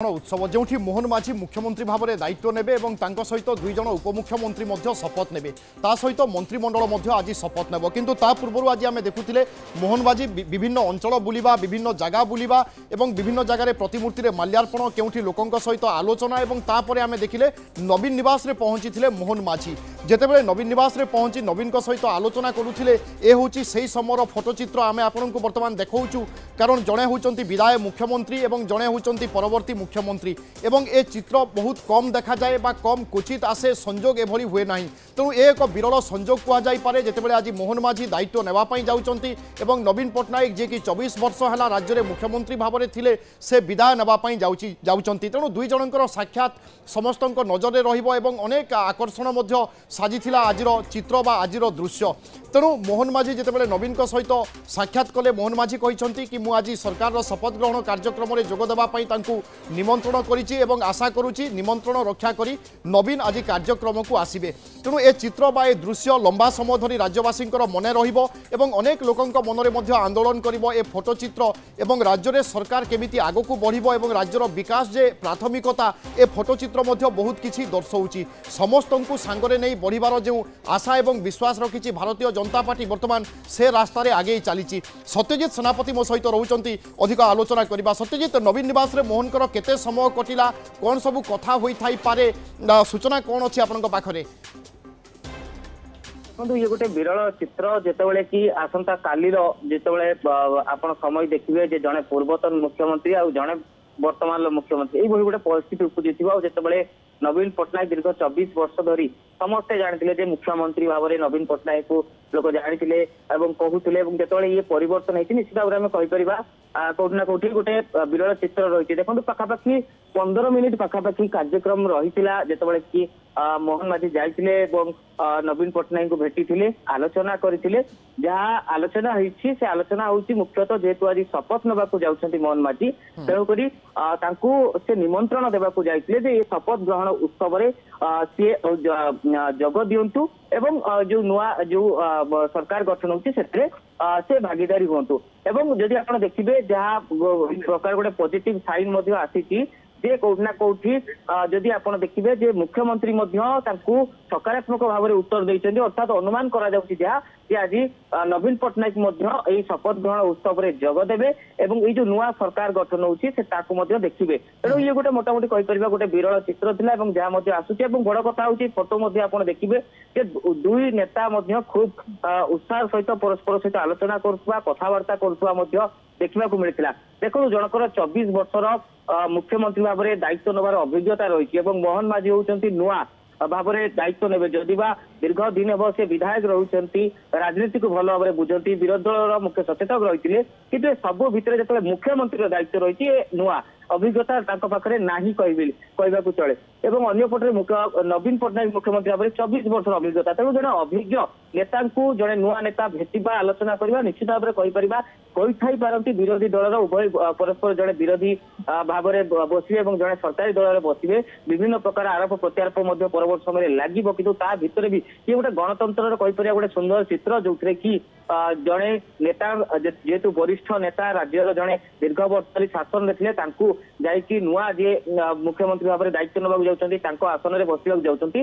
उत्सव जो मोहन माझी मुख्यमंत्री भाव में दायित्व नेबे और सहित दुई जन उपमुख्यमंत्री शपथ नेबे सहित मंत्रिमंडल आज शपथ नेब किंतु ता पूर्व आज आम देखुले मोहन माझी विभिन्न अंचल बुलिबा विभिन्न जगह बुलिबा और विभिन्न जगह प्रतिमूर्ति में माल्यार्पण केउठी लोकंक सहित आलोचना और तापर आम देखिले नवीन निवास रे पहुंची थिले मोहन माझी जेतेबेले नवीन निवास रे पहुंची नवीन सहित आलोचना करुथिले ए होची सेही समयर फोटोचित्र आम आपनको वर्तमान देखाऊचु कारण जड़े होचंती विदाय मुख्यमंत्री और जड़े होचंती परवर्ती मुख्यमंत्री एवं ए चित्र बहुत कम देखा जाए बा कम क्वचित आसे संजोग एभली हुए ना तेणु एक विरल संजोग कहुई जितेबाला आज मोहन माझी दायित्व नेवाई जाउचंती एवं नवीन पट्टनायक जी कि 24 वर्ष है राज्य में मुख्यमंत्री भाव में थिले से विदाय नेवाई जाउचंती तेणु दुई जनकर साक्षात समस्त नजर में रहिबो एवं अनेक आकर्षण साजी आजिर चित्र बा आजिर दृश्य तेणु मोहन माझी जितेबाला नवीन सहित साक्षात कले मोहन माझी कहते कि मुझे आज सरकार शपथ ग्रहण कार्यक्रम में जोगदेवाई निमंत्रण करिछि एवं आशा करुछि निमंत्रण रक्षा करी नवीन आज कार्यक्रम को आसिबे तेणु ए चित्र बा ए दृश्य लंबा समय धरी राज्यवासी मने रहिबो एवं अनेक लोकंक मनरे मध्य आंदोलन करिबो ए फोटोचित्र एवं राज्य रे सरकार केमिति आगकू बढ़िबो एवं राज्यर विकास जे प्राथमिकता ए फोटोचित्र मध्य बहुत किछि दर्शाउछि समस्तंकु सांगरे नै बढ़िबार जो आशा एवं विश्वास रखिछि भारतीय जनता पार्टी वर्तमान से रास्ता रे आगे चली सत्यजित सेनापति मो सहित रहउचंती अधिक आलोचना करबा सत्यजित नवीन निवास रे मोहनकर केते समय कटिला कौन सबू कथा होई थाई पारे सूचना कौन अच्छी आपण पाखरे ये गोटे विरल चित्र जितेबाला कि आसंता काली जितेबाला आपण समय देखिए जे जड़े पूर्वतन मुख्यमंत्री आ जड़े वर्तमान मुख्यमंत्री यही गोटे परिस्थिति उपजी जितेबाला नवीन पट्टनायक दीर्घ 24 वर्ष धरी समस्ते जानते मुख्यमंत्री भाव में नवीन पट्टनायक को लोक जानते कहते जिते ये परिवर्तन होती निश्चित भाव में कहीपर कौटी ना कौटी गोटे विरल चित्र रही देखो पाखापाखि 15 मिनिट पाखापाखि कार्यक्रम रही जितेबाला कि मोहन माझी जाइए नवीन पट्टनायक को भेटी आलोचना करते जहाँ आलोचना होती से आलोचना होती मुख्यतः जेहेतु आज शपथ नेबाकू जाउछंती मोहन माझी तेणुकरी से निमंत्रण देवाकू जाइए जे शपथ ग्रहण उत्सव रे सी जग दिंतु एवं जो नुआ जो सरकार गठन होती से भागीदारी हूँ एवं जदि आप देखिए जहाँ प्रकार गोटे पॉजिटिव साइन आसी जे कौटी ना कौटी जदि आप देखिए जे मुख्यमंत्री सकारात्मक भाव में उत्तर देते अर्थात अनुमान करा आज नवीन पट्टनायक शपथ ग्रहण उत्सव में जगदेवे और ये जो नुआ सरकार गठन होती देखिए तेणु ये गोटे मोटामोटी कहीपर गोटे विरल चित्र था जहाँ आसूची बड़ कथा हूँ फोटो आप देखिए दुई नेता खूब उत्साह सहित परस्पर सहित आलोचना करुवा कथबार्ता करुवा देखा मिलता देखो जनकर 24 वर्षर मुख्यमंत्री भाव में दायित्व नेबार अभिज्ञता रही मोहन माझी होती नुआ भाव में दायित्व ने जदिबा दीर्घ दिन हम से विधायक रही राजनीति को भल भाव में बुझती विरोधी दल मुख्य सचेतक रही कि सब भितर जो मुख्यमंत्री दायित्व रही नुआ अभिज्ञता पाखे ना कहवा चले एवं अंपटे नवीन पट्टनायक मुख्यमंत्री भाव में 24 वर्ष अभिज्ञता तेणु जड़े अभिज्ञ नेता जड़े नुआ नेता भेटा आलोचना करवा निश्चित भाव में कही पारती विरोधी दलर उभय परस्पर जड़े विरोधी भाव में बसवे और जड़े सरकारी दल में बसवे विभिन्न प्रकार आरोप प्रत्यारोप परवर्त समय लगे कि भितर भी ये गोटे गणतंत्र कहीपर गोटे सुंदर चित्र जो कि जड़े नेता जेहेतु वरिष्ठ नेता राज्यर जड़े दीर्घ वर्ष शासन में जाकि नुआ जे मुख्यमंत्री भाव में दायित्व नेबाक जाउछंती आसन में बसवाक जाउछंती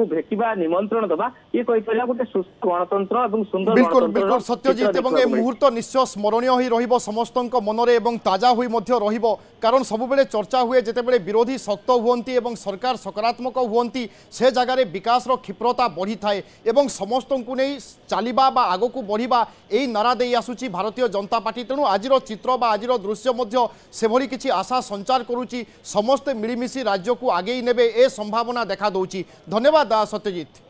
भेटा निमंत्रण दबा ये कहीपर गोटे सुस्थ गणतंत्र और सुंदर बिल्कुल बिल्कुल सत्यजित एवं ए मुहूर्त निश्चय स्मरणीय ही रहिबो समस्तक मनरे एवं ताजा हुई मध्य रहिबो कारण सबुबेले चर्चा हुए जेतेबेले विरोधी शक्त हुअंती एवं सरकार सकारात्मक हुअंती से जगार विकास क्षिप्रता बढ़ी थाए एवं समस्तंकु नै चलिबा बा आगकू बढ़िबा एई नारा देई आसुची भारतीय जनता पार्टी तेणु आजिर चित्र बा आजिर दृश्य मध्य सेभली किछि आशा संचार करुची समस्ते मिलिमिशि राज्य को आगे नेबे ए संभावना देखा दौची धन्यवाद सत्यजित।